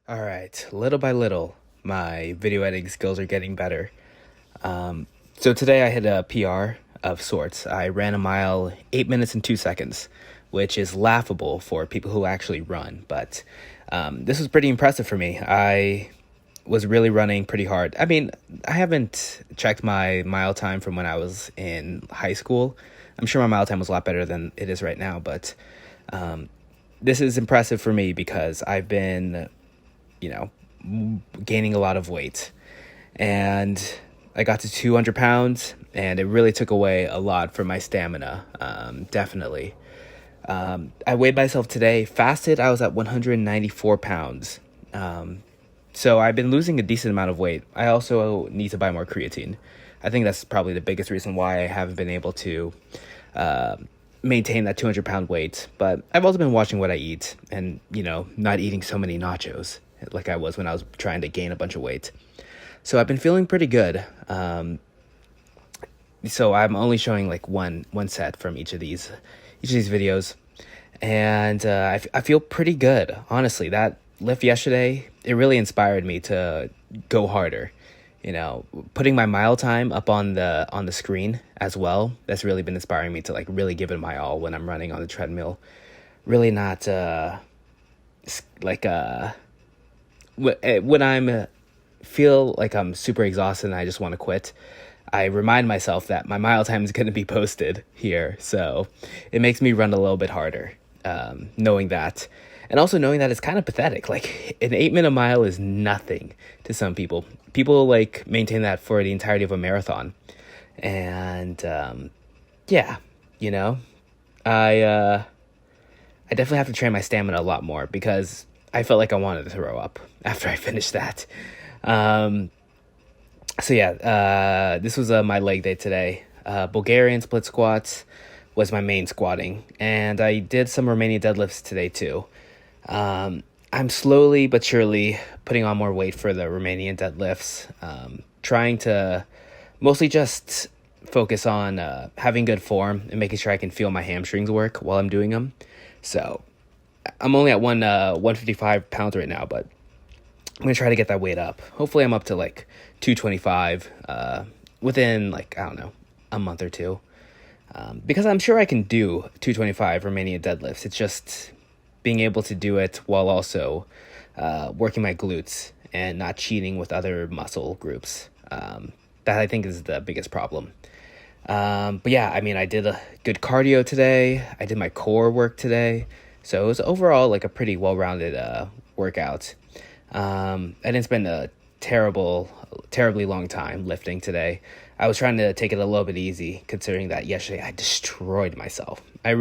All right, little by little, my video editing skills are getting better. So today I hit a PR of sorts. I ran a mile 8 minutes and 2 seconds, which is laughable for people who actually run. But this was pretty impressive for me. I was really running pretty hard. I mean, I haven't checked my mile time from when I was in high school. I'm sure my mile time was a lot better than it is right now, but this is impressive for me because I've been you know, gaining a lot of weight. And I got to 200 pounds, and it really took away a lot from my stamina, definitely. I weighed myself today, fasted, I was at 194 pounds. So I've been losing a decent amount of weight. I also need to buy more creatine. I think that's probably the biggest reason why I haven't been able to maintain that 200-pound weight. But I've also been watching what I eat and, not eating so many nachos like I was when I was trying to gain a bunch of weight. So I've been feeling pretty good. So I'm only showing like one set from each of these videos, and I feel pretty good, honestly. That lift yesterday, it really inspired me to go harder. Putting my mile time up on the screen as well. That's really been inspiring me to like really give it my all when I'm running on the treadmill. Really not when I'm feel like I'm super exhausted and I just want to quit. I remind myself that my mile time is going to be posted here, so it makes me run a little bit harder, knowing that. And also knowing that it's kind of pathetic. Like, an 8-minute mile is nothing to some people. People, like, maintain that for the entirety of a marathon. And, yeah, I definitely have to train my stamina a lot more because I felt like I wanted to throw up after I finished that. This was my leg day today. Bulgarian split squats was my main squatting, and I did some Romanian deadlifts today too. I'm slowly but surely putting on more weight for the Romanian deadlifts, trying to mostly just focus on having good form and making sure I can feel my hamstrings work while I'm doing them. So I'm only at 155 pounds right now, but I'm going to try to get that weight up. Hopefully I'm up to like 225 within like, I don't know, a month or two. Because I'm sure I can do 225 Romanian deadlifts. It's just being able to do it while also working my glutes and not cheating with other muscle groups. That I think is the biggest problem. But yeah, I mean, I did a good cardio today. I did my core work today. So it was overall like a pretty well-rounded workout. I didn't spend a terribly long time lifting today. I was trying to take it a little bit easy, considering that yesterday I destroyed myself. I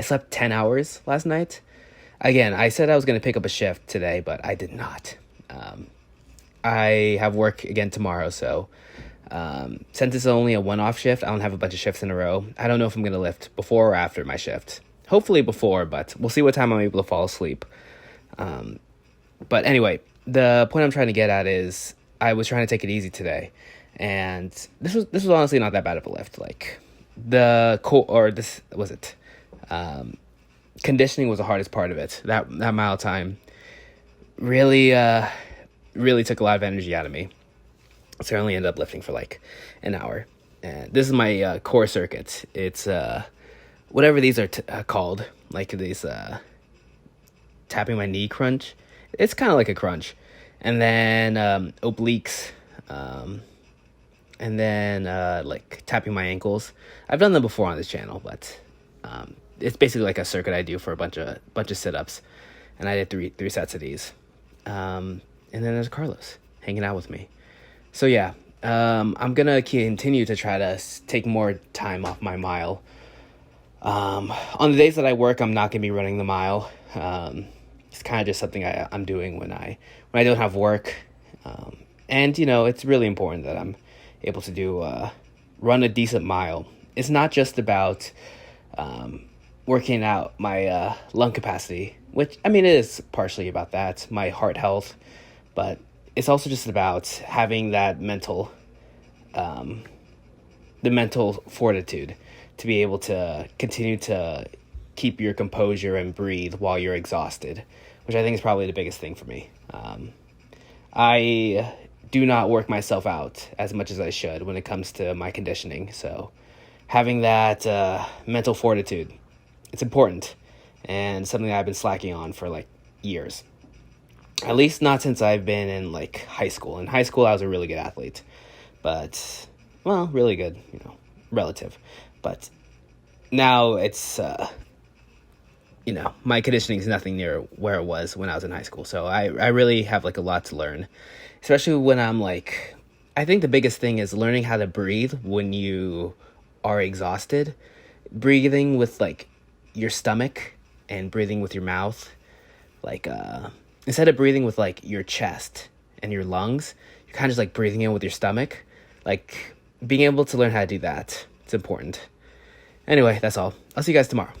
slept 10 hours last night. Again, I said I was going to pick up a shift today, but I did not. I have work again tomorrow, so since it's only a one-off shift, I don't have a bunch of shifts in a row. I don't know if I'm going to lift before or after my shift. Hopefully before, but we'll see what time I'm able to fall asleep. But anyway, the point I'm trying to get at is I was trying to take it easy today, and this was honestly not that bad of a lift. Like conditioning was the hardest part of it. That mile time really took a lot of energy out of me. So I only ended up lifting for like an hour. And this is my core circuit. It's whatever these are called, like these tapping my knee crunch. It's kind of like a crunch. And then obliques, and then like tapping my ankles. I've done them before on this channel, but it's basically like a circuit I do for a bunch of sit-ups, and I did three sets of these. And then there's Carlos hanging out with me. So yeah, I'm gonna continue to try to take more time off my mile. On the days that I work, I'm not gonna be running the mile. It's kind of just something I'm doing when I don't have work. And it's really important that I'm able to run a decent mile. It's not just about working out my lung capacity, which, I mean, it is partially about that, my heart health, but it's also just about having that mental fortitude to be able to continue to keep your composure and breathe while you're exhausted, which I think is probably the biggest thing for me. I do not work myself out as much as I should when it comes to my conditioning. So having that mental fortitude, it's important, and something that I've been slacking on for like years. At least not since I've been in like high school. In high school, I was a really good athlete, but well, really good, relative. But now it's my conditioning is nothing near where it was when I was in high school. So I really have like a lot to learn, especially when I'm like, I think the biggest thing is learning how to breathe when you are exhausted. Breathing with like your stomach and breathing with your mouth. Like, instead of breathing with like your chest and your lungs, you're kind of just like breathing in with your stomach. Like being able to learn how to do that, it's important. Anyway, that's all. I'll see you guys tomorrow.